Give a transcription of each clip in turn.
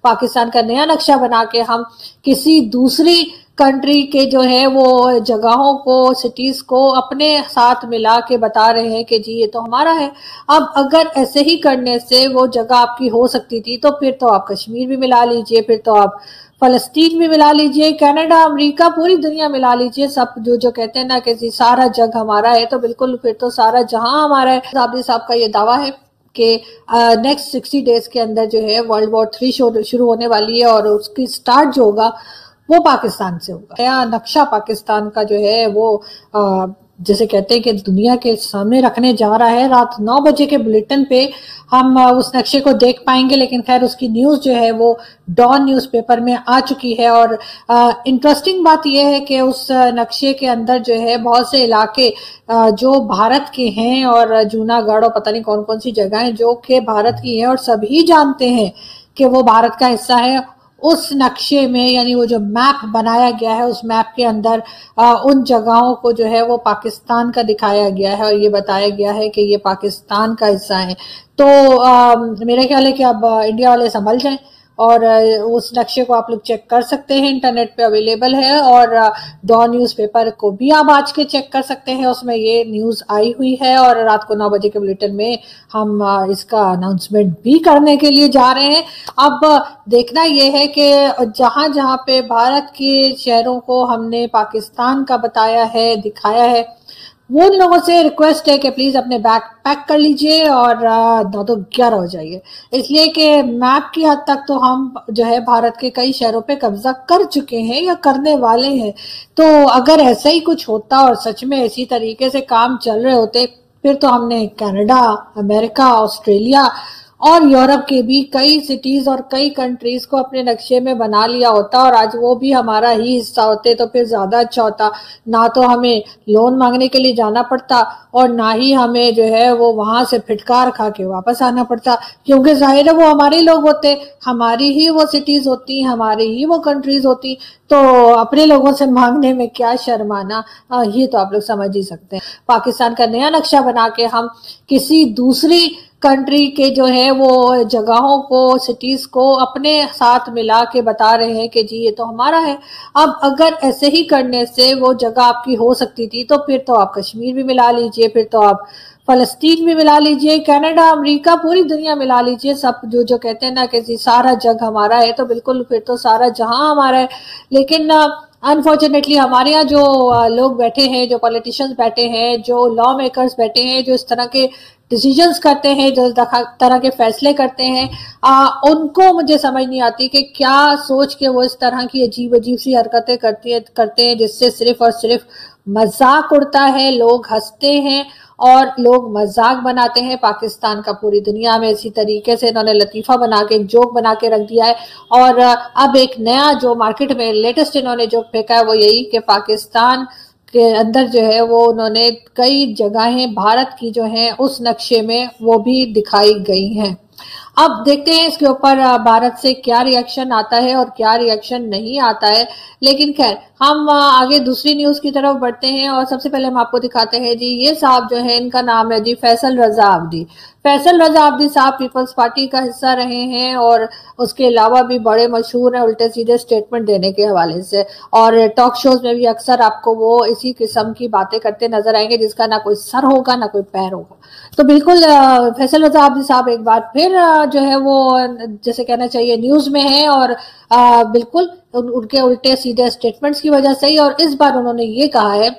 پاکستان کا نیا نقشہ بنا کے ہم کسی دوسری کنٹری کے جو ہے وہ جگہوں کو، سٹیز کو اپنے ساتھ ملا کے بتا رہے ہیں کہ جی یہ تو ہمارا ہے۔ اب اگر ایسے ہی کرنے سے وہ جگہ آپ کی ہو سکتی تھی تو پھر تو آپ کشمیر بھی ملا لیجئے، پھر تو آپ فلسطین بھی ملا لیجئے، کینیڈا، امریکہ، پوری دنیا ملا لیجئے، سب جو کہتے ہیں نا کہ جی سارا جگ ہمارا ہے، تو بالکل پھر تو سارا جہاں ہمارا ہے۔ زابدی صاحب کا یہ دعویٰ ہے کہ نیکسٹ 60 ڈیز کے اندر جو ہے ورلڈ وار 3 شروع ہونے والی ہے، اور اس کی سٹارٹ جو ہوگا وہ پاکستان سے ہوگا۔ نیا نقشہ پاکستان کا جو ہے وہ جیسے کہتے ہیں کہ دنیا کے سامنے رکھنے جا رہا ہے۔ رات 9 بجے کے بلیٹن پہ ہم اس نقشے کو دیکھ پائیں گے، لیکن خیر اس کی نیوز جو ہے وہ ڈان نیوز پیپر میں آ چکی ہے۔ اور انٹرسٹنگ بات یہ ہے کہ اس نقشے کے اندر جو ہے بہت سے علاقے جو بھارت کے ہیں، اور جونا گڑھ اور پتہ نہیں کون کون سی جگہیں جو کہ بھارت کی ہیں اور سبھی جانتے ہیں کہ وہ بھارت کا حصہ ہے، اس نقشے میں یعنی وہ جو میپ بنایا گیا ہے اس میپ کے اندر ان جگہوں کو جو ہے وہ پاکستان کا دکھایا گیا ہے، اور یہ بتایا گیا ہے کہ یہ پاکستان کا حصہ ہے۔ تو میرا خیال ہے کہ اب انڈیا والے سنبھل جائیں، اور اس نقشے کو آپ لوگ چیک کر سکتے ہیں، انٹرنیٹ پہ اویلیبل ہے، اور ڈان نیوز پیپر کو بھی آپ آج کے چیک کر سکتے ہیں، اس میں یہ نیوز آئی ہوئی ہے، اور رات کو 9 بجے کے بلیٹن میں ہم اس کا اناؤنسمنٹ بھی کرنے کے لیے جا رہے ہیں۔ اب دیکھنا یہ ہے کہ جہاں جہاں پہ بھارت کے شہروں کو ہم نے پاکستان کا بتایا ہے، دکھایا ہے، وہ ان لوگوں سے ریکویسٹ ہے کہ پلیز اپنے بیگ پیک کر لیجئے اور 9 تو 11 ہو جائیے، اس لیے کہ میپ کی حد تک تو ہم جو ہے بھارت کے کئی شہروں پہ قبضہ کر چکے ہیں یا کرنے والے ہیں۔ تو اگر ایسا ہی کچھ ہوتا اور سچ میں اسی طریقے سے کام چل رہے ہوتے، پھر تو ہم نے کینیڈا، امریکہ، آسٹریلیا اور یورپ کے بھی کئی سٹیز اور کئی کنٹریز کو اپنے نقشے میں بنا لیا ہوتا، اور آج وہ بھی ہمارا ہی حصہ ہوتے تو پھر زیادہ اچھا ہوتا۔ نہ تو ہمیں لون مانگنے کے لیے جانا پڑتا، اور نہ ہی ہمیں جو ہے وہ وہاں سے پھٹکار کھا کے واپس آنا پڑتا، کیونکہ ظاہر ہے وہ ہمارے لوگ ہوتے، ہماری ہی وہ سٹیز ہوتی، ہماری ہی وہ کنٹریز ہوتی، تو اپنے لوگوں سے مانگنے میں کیا شرمانا، یہ تو آپ لوگ سمجھ ہی سکتے ہیں۔ پاکستان کا نیا نقشہ بنا کے ہم کسی دوسری کنٹری کے جو ہے وہ جگہوں کو، سٹیز کو اپنے ساتھ ملا کے بتا رہے ہیں کہ جی یہ تو ہمارا ہے۔ اب اگر ایسے ہی کرنے سے وہ جگہ آپ کی ہو سکتی تھی تو پھر تو آپ کشمیر بھی ملا لیجئے، پھر تو آپ فلسطین بھی ملا لیجئے، کینیڈا، امریکہ، پوری دنیا ملا لیجئے، سب جو کہتے ہیں نا کہ جی سارا جگ ہمارا ہے، تو بالکل پھر تو سارا جہاں ہمارا ہے۔ لیکن انفارچونیٹلی ہمارے یہاں جو لوگ بیٹھے ہیں، جو پولیٹیشنز بیٹھے ہیں، جو لا میکرز بیٹھے ہیں، جو اس طرح کے ڈیسیجنز کرتے ہیں، جو طرح کے فیصلے کرتے ہیں، ان کو مجھے سمجھ نہیں آتی کہ کیا سوچ کے وہ اس طرح کی عجیب عجیب سی حرکتیں کرتے ہیں، جس سے صرف اور صرف مذاق اڑتا ہے، لوگ ہنستے ہیں اور لوگ مذاق بناتے ہیں پاکستان کا پوری دنیا میں۔ اسی طریقے سے انہوں نے لطیفہ بنا کے، ایک جوک بنا کے رکھ دیا ہے، اور اب ایک نیا جو مارکیٹ میں لیٹسٹ انہوں نے جوک پھینکا ہے وہ یہی کہ پاکستان کے اندر جو ہے وہ انہوں نے کئی جگہیں بھارت کی جو ہیں اس نقشے میں وہ بھی دکھائی گئی ہیں۔ اب دیکھتے ہیں اس کے اوپر بھارت سے کیا ری ایکشن آتا ہے اور کیا ری ایکشن نہیں آتا ہے، لیکن خیر ہم آگے دوسری نیوز کی طرف بڑھتے ہیں، اور سب سے پہلے ہم آپ کو دکھاتے ہیں جی یہ صاحب جو ہے، ان کا نام ہے جی فیصل رضا عابدی۔ فیصل رضا عابدی صاحب پیپلز پارٹی کا حصہ رہے ہیں، اور اس کے علاوہ بھی بڑے مشہور ہیں الٹے سیدھے سٹیٹمنٹ دینے کے حوالے سے، اور ٹاک شوز میں بھی اکثر آپ کو وہ اسی قسم کی باتیں کرتے نظر آئیں گے جس کا نہ کوئی سر ہوگا نہ کوئی پیر ہوگا۔ تو بالکل فیصل رضا عابدی صاحب ایک بار پھر جو ہے وہ جیسے کہنا چاہیے نیوز میں ہیں، اور بالکل ان کے الٹے سیدھے سٹیٹمنٹس کی وجہ سے ہی، اور اس بار انہوں نے یہ کہا ہے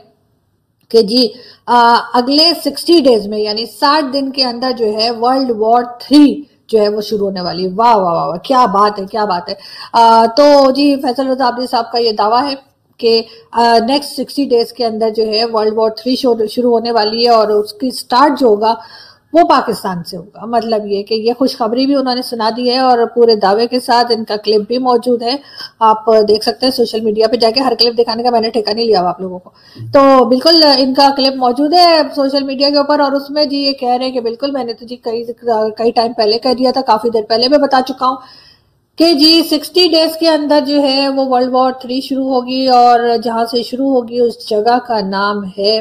کہ جی اگلے 60 ڈیز میں یعنی 60 دن کے اندر جو ہے ورلڈ وار 3 جو ہے وہ شروع ہونے والی ہے۔ واہ واہ واہ، کیا بات ہے، کیا بات ہے۔ تو جی فیصل رضا عابدی صاحب کا یہ دعویٰ ہے کہ نیکسٹ 60 ڈیز کے اندر جو ہے ورلڈ وار 3 شروع ہونے والی ہے، اور اس کی سٹارٹ جو ہوگا وہ پاکستان سے ہوگا۔ مطلب یہ کہ یہ خوشخبری بھی انہوں نے سنا دی ہے، اور پورے دعوے کے ساتھ ان کا کلپ بھی موجود ہے، آپ دیکھ سکتے ہیں سوشل میڈیا پہ جا کے۔ ہر کلپ دکھانے کا میں نے ٹھیکہ نہیں لیا آپ لوگوں کو، تو بالکل ان کا کلپ موجود ہے سوشل میڈیا کے اوپر، اور اس میں جی یہ کہہ رہے ہیں کہ بالکل میں نے تو جی کئی ٹائم پہلے کہہ دیا تھا، کافی دیر پہلے میں بتا چکا ہوں کہ جی 60 ڈیز کے اندر جو ہے وہ ورلڈ وار 3 شروع ہوگی، اور جہاں سے شروع ہوگی اس جگہ کا نام ہے